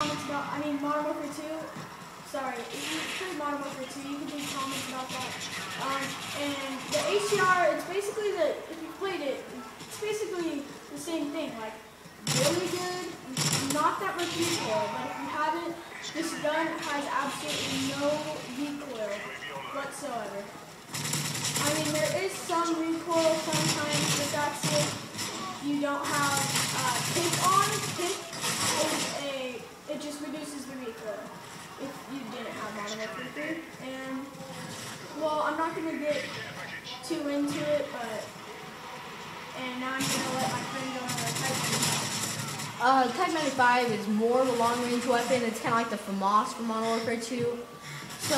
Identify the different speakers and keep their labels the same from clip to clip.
Speaker 1: Modern Warfare 2. Sorry, if you play Modern Warfare 2, you can leave comments about that. And the ACR, it's basically if you played it, it's basically the same thing. Like, really good, not that much recoil, but if you haven't, this gun has absolutely no recoil whatsoever. I mean, there is some recoil sometimes, but that's it. You don't have kick on. Kick is it just reduces the recoil if you didn't have Modern Warfare 3. And, well, I'm not going to get too into it, and now I'm going to let my friend go on the
Speaker 2: Type 95 is more of a long-range weapon. It's kind of like the FAMAS from Modern Warfare 2. So,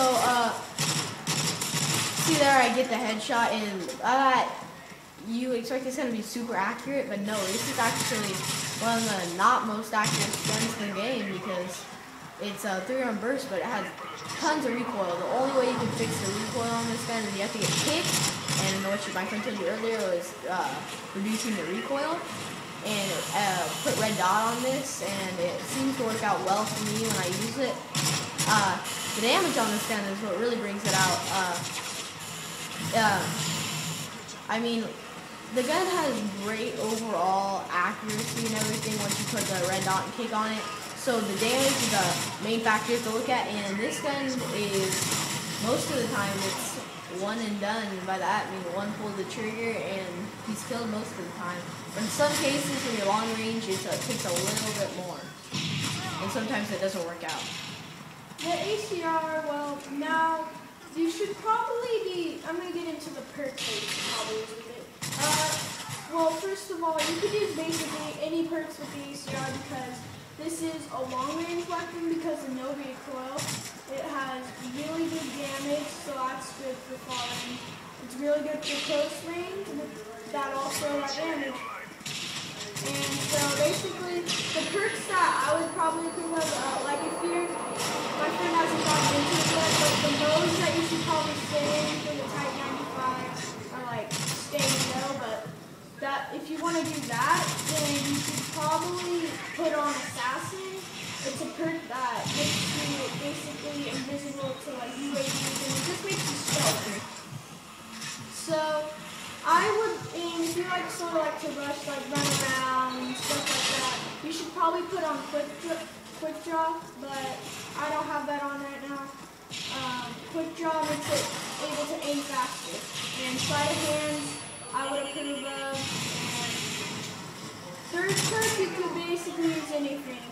Speaker 2: see there, I get the headshot, and you expect it's going to be super accurate, but no, this is actually one of the not most accurate guns in the game because it's a 3-round burst, but it has tons of recoil. The only way you can fix the recoil on this gun is you have to get kicked, and what my friend told you earlier was reducing the recoil. And put red dot on this, and it seems to work out well for me when I use it. The damage on this gun is what really brings it out. I mean, the gun has great overall accuracy and everything once you put the red dot and kick on it. So the damage is the main factor you have to look at, and this gun is, most of the time, it's one and done. By that, I mean one pull of the trigger and he's killed most of the time. But in some cases, when you're long range, it takes a little bit more. And sometimes it doesn't work out.
Speaker 1: The ACR, well, now, you should probably be, I'm going to get into the perks that you should probably use with it. Well, first of all, you could use basically any perks with the ACR because this is a long-range weapon because of no recoil. It has really good damage, so that's good for far range. It's really good for close range, with that damage. And so basically, the perks that I would probably approve of, like if my friend hasn't gotten into it yet, but the modes that you should probably stay in for the Type 95 are like stay low, but if you want to do that, then you should probably put on Assassin. It's a perk that makes you basically invisible to like UAVs, and it just makes you stealthy. So I would, and if you sort of like to rush, like run around and stuff like that, you should probably put on quick draw, but I don't have that on right now. Quick draw makes it able to aim faster, and sleight of hands I would approve of. Third perk, you could basically use anything.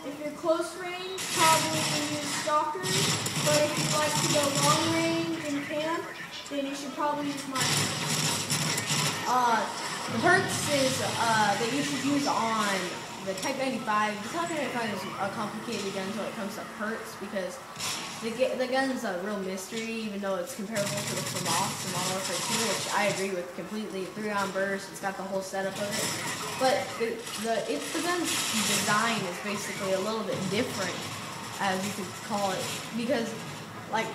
Speaker 1: If you're close range, probably use stalkers, but if you'd like to go long range and camp, then you should probably use marksman.
Speaker 2: The perks is that you should use on the Type 95. The Type 95 is a complicated gun when it comes to perks because the gun is a real mystery, even though it's comparable to the FAMAS and Modern Warfare 2, which I agree with completely. 3-round burst, it's got the whole setup of it. But the gun's design is basically a little bit different, as you could call it, because like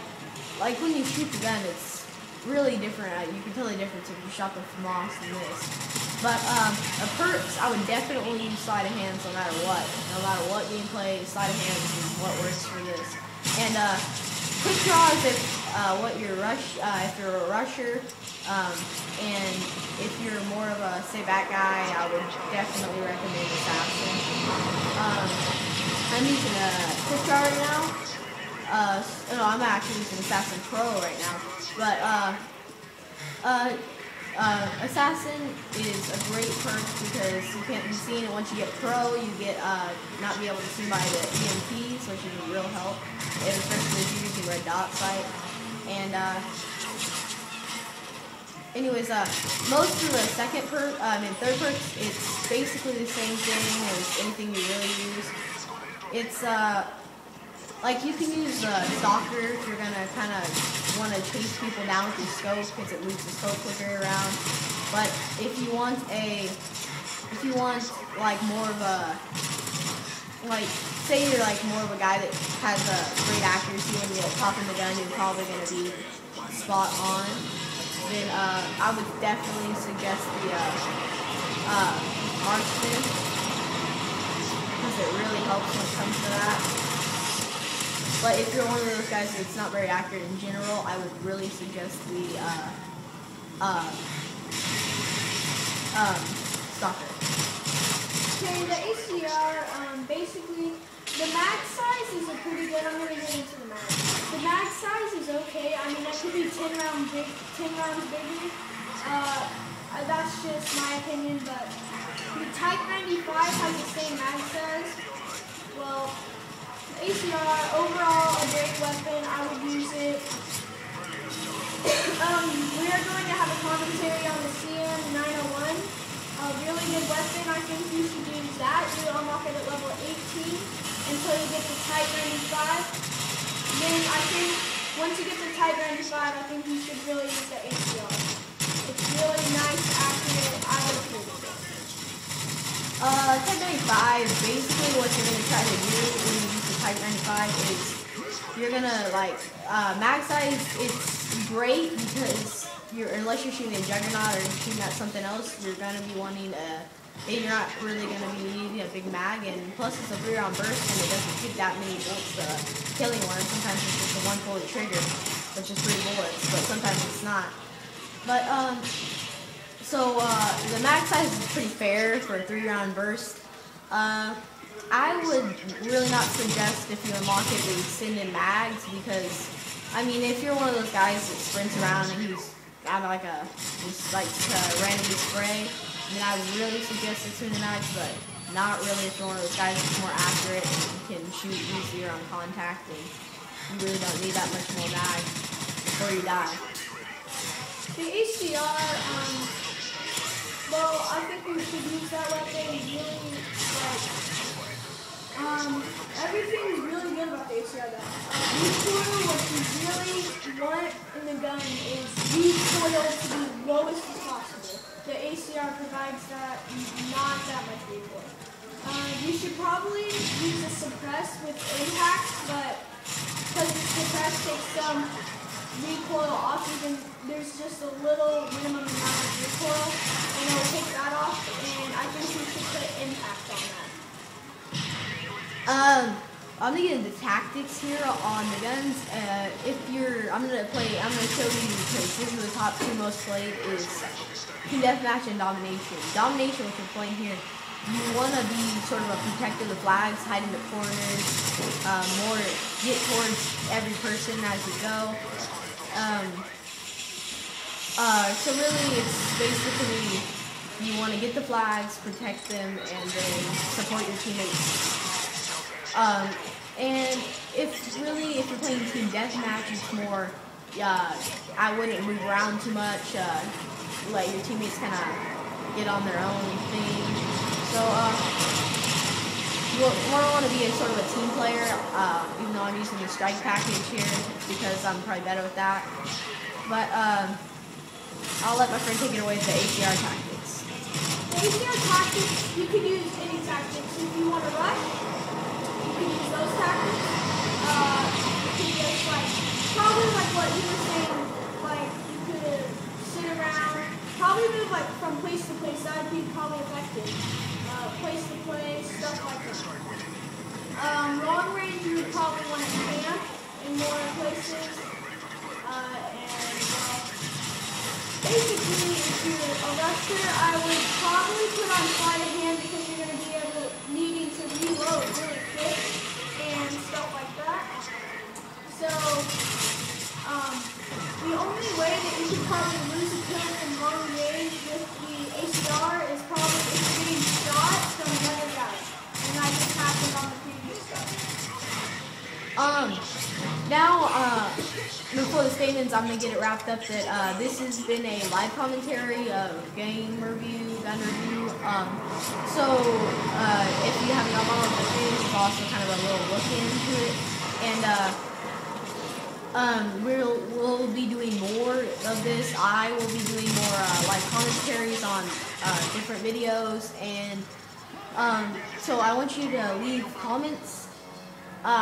Speaker 2: when you shoot the gun, it's really different. You can tell the difference if you shot the FAMAS and this. But the perks, I would definitely use sleight of hands no matter what. No matter what gameplay, sleight of hands is what works for this. And quick draw is if you're if you're a rusher, and if you're more of a stay back guy, I would definitely recommend Assassin. I'm using a quick draw right now. No, I'm actually using Assassin Pro right now. But Assassin is a great perk because you can't be seen, and once you get Pro, you get not be able to see by the EMPs, which is a real help, and especially if you're using red dot sight. And anyways, most of the third perks, it's basically the same thing as anything you really use. It's like you can use Stalker if you're gonna kind of want to chase people down with your scope because it moves the scope quicker around. But if you want like more of a, like say you're like more of a guy that has a great accuracy when you pop in the gun, you're probably gonna be spot on. Then I would definitely suggest the marksman. because it really helps when it comes to that. But if you're one of those guys that's not very accurate in general, I would really suggest the stalker.
Speaker 1: Okay, the ACR, basically, the mag size is a pretty good. I'm going to get into the mag. The mag size is okay. I mean, that could be 10 rounds bigger. That's just my opinion, but the Type 95 has the same mag size. Well, ACR, overall, a great weapon. I would use it. We are going to have a commentary on the CM901. A really good weapon. I think you should use that. You unlock it at level 18 until you get the Type 95. Then I think once you get the Type 95, I think you should really use the ACR. It's really nice, accurate. I would approve it.
Speaker 2: Type 95, basically what you're going to try to do when you use the Type 95 is you're going to, like, mag size, it's great because unless you're shooting a Juggernaut or shooting at something else, you're going to be wanting you're not really going to be needing a big mag, and plus it's a 3-round burst and it doesn't take that many bullets to kill anyone. Sometimes it's just a 1 bullet trigger, which is 3 bullets, but sometimes it's not. But, so the mag size is pretty fair for a 3-round burst. I would really not suggest if you unlock it the extended mags because, I mean, if you're one of those guys that sprints around and he's got like just likes to randomly spray, then I would really suggest extended mags, but not really if you're one of those guys that's more accurate and can shoot easier on contact, and you really don't need that much more mag before you die.
Speaker 1: The ACR, well, I think we should use that weapon really, like, everything is really good about the ACR though. Recoil, what you really want in the gun is recoil to be lowest as possible. The ACR provides that, not that much recoil. You should probably use a suppress with impact, but because the suppress takes some recoil off, there's just a little minimum amount of recoil, and it'll take that off, and I think we should put impact on that.
Speaker 2: I'm gonna get into tactics here on the guns. I'm gonna show you because this is the top 2 most played is Team Deathmatch and Domination. Domination, which we're playing here, you want to be sort of a protector of the flags, hide in the corners, get towards every person as you go. So really, it's basically you want to get the flags, protect them, and then support your teammates. And if you're playing Team Deathmatch, it's more, I wouldn't move around too much, let your teammates kind of get on their own thing. So, you want to be a sort of a team player, even though I'm using the strike package here because I'm probably better with that. But, I'll let my friend take it away with the ACR tactics.
Speaker 1: The ACR tactics, you can use any tactics. If you want to rush, you can use those tactics. You can just probably like what you were saying, like you could sit around, probably move like from place to place. That would be probably effective. Place to place, stuff like that. Long range, you would probably want to camp in more places. Basically, if you're a rusher, I would probably put on sleight of hand because you're going to be needing to reload really quick and stuff like that. So, the only way that you could probably lose a kill from long range with the ACR is probably if you're getting shot from the other guy. And that just happened on the previous stuff.
Speaker 2: Now, before the statements, I'm going to get it wrapped up that this has been a live commentary of game review, gun review. So, if you haven't gone on the streams, it's also kind of a little look into it. And we'll be doing more of this. I will be doing more live commentaries on different videos. And so I want you to leave comments